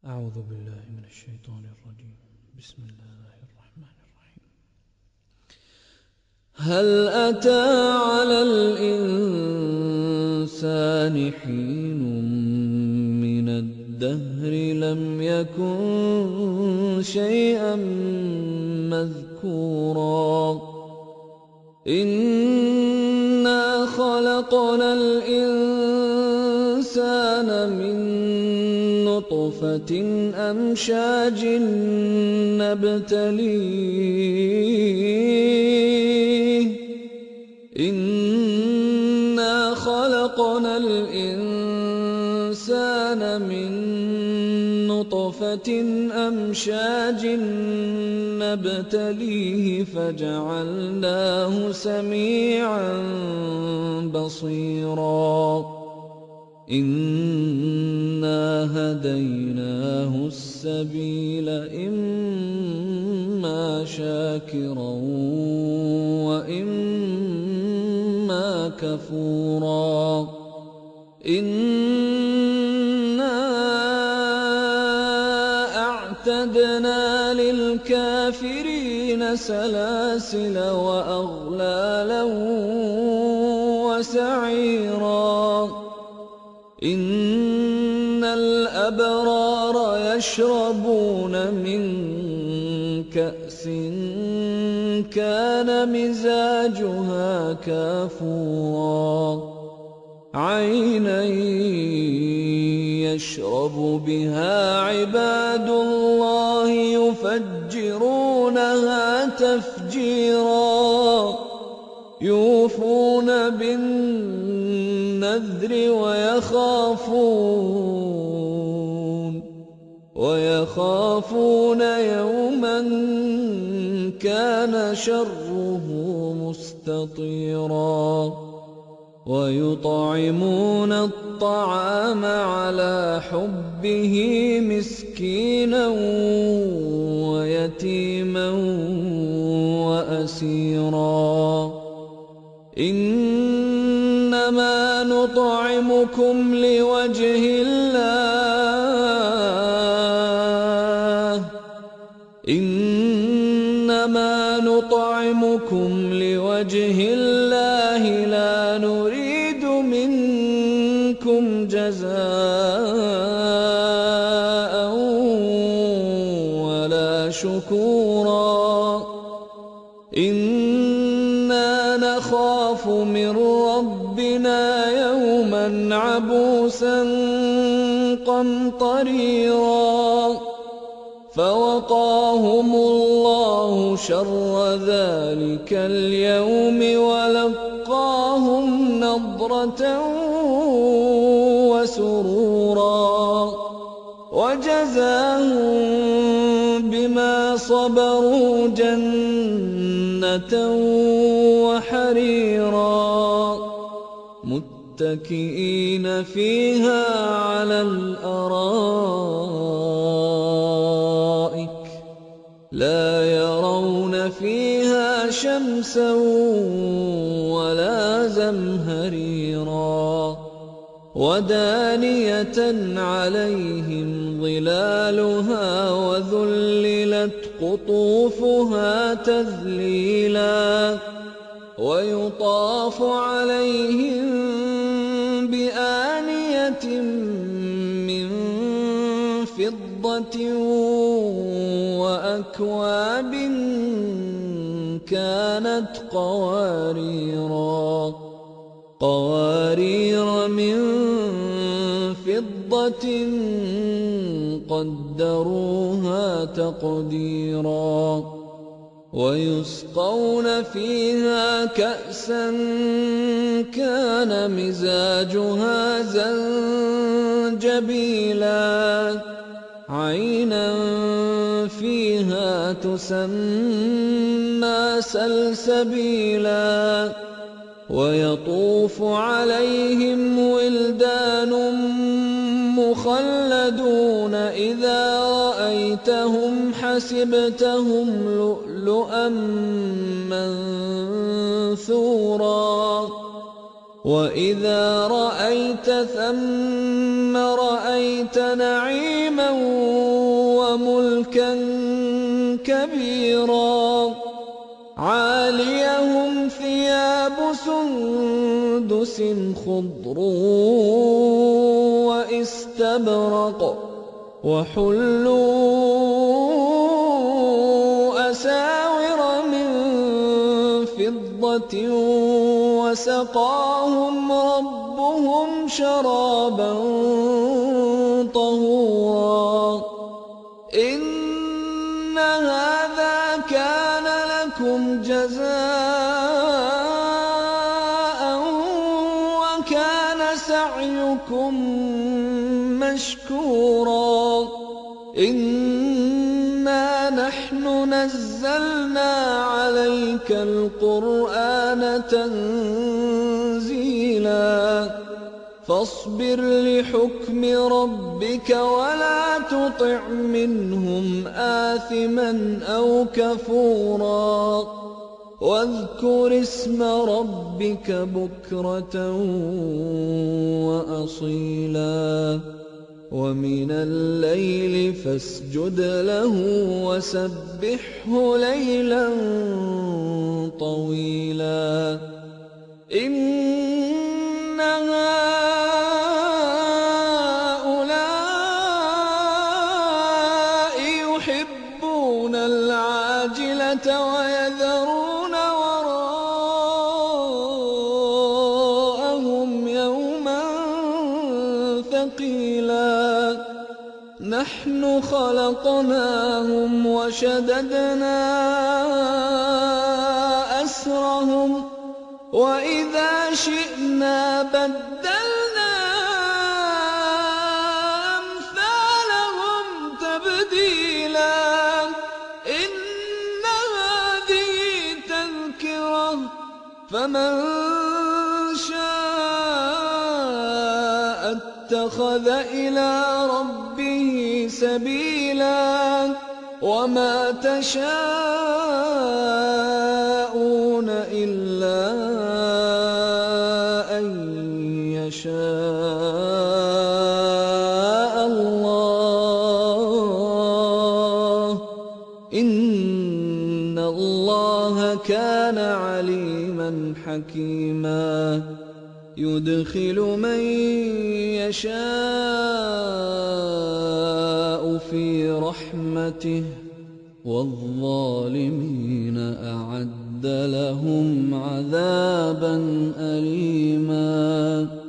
أعوذ بالله من الشيطان الرجيم. بسم الله الرحمن الرحيم. هل أتى على الإنسان حين من الدهر لم يكن شيئا مذكورا إنا خلقنا الإنسان من نطفة أمشاج نبتليه إنا خلقنا الإنسان من نطفة أمشاج نبتليه فجعلناه سميعا بصيرا إنا هديناه السبيل إما شاكرا وإما كفورا إنا أعتدنا للكافرين سلاسل وأغلالا وسعيرا إن الأبرار يشربون من كأس كان مزاجها كافورا عينا يشرب بها عباد الله يفجرونها تفجيرا يوفون بالنذر ويخافون يوما كان شره مستطيرا ويطعمون الطعام على حبه مسكينا ويتيما وأسيرا إنما نطعمكم لوجه الله لا نريد منكم جزاء ولا شكورا إنا نخاف من ربنا يوما عبوسا قمطريرا فوقاهم الله شر ذلك اليوم ولقاهم نضرة وسرورا وجزاهم بما صبروا جنة وحريرا متكئين فيها على الأرائك لا يرون فيها شمسا ولا زمهريرا ودانية عليهم ظلالها وذللت قطوفها تذليلا ويطاف عليهم بآنية من فضة وأكواب كانت قوارير من فضة قدروها تقديرا ويسقون فيها كأسا كان مزاجها زنجبيلا عينا فيها تسمى سلسبيلا ويطوف عليهم ولدان مخلدون إذا رأيتهم حسبتهم لؤلؤا منثورا وإذا رأيت ثم رأيت نعيما وملكا كبيرا عاليهم ثياب سندس خضر واستبرق وحلوا أساور من فضة وسقاهم ربهم شرابا طهورا إن هذا كان لكم جزاء وكان سعيكم مشكورا إنا نحن نزلنا عليك القرآن تنزيلا فاصبر لحكم ربك ولا تطع منهم آثما أو كفورا واذكر اسم ربك بكرة وأصيلا ومن الليل فاسجد له وسبحه ليلا طويلا إن هؤلاء يحبون العاجلة ويذرون وراءهم يوما ثقيلا نحن خلقناهم وشددنا أسرهم وإذا شئنا بدلنا أمثالهم تبديلا إن هذه تذكرة فمن شاء اتخذ إلى ربه سبيلا وما تشاءون إلا أن يشاء الله إن الله كان عليما حكيما يدخل من يشاء في رحمته والظالمين أعد لهم عذابا أليما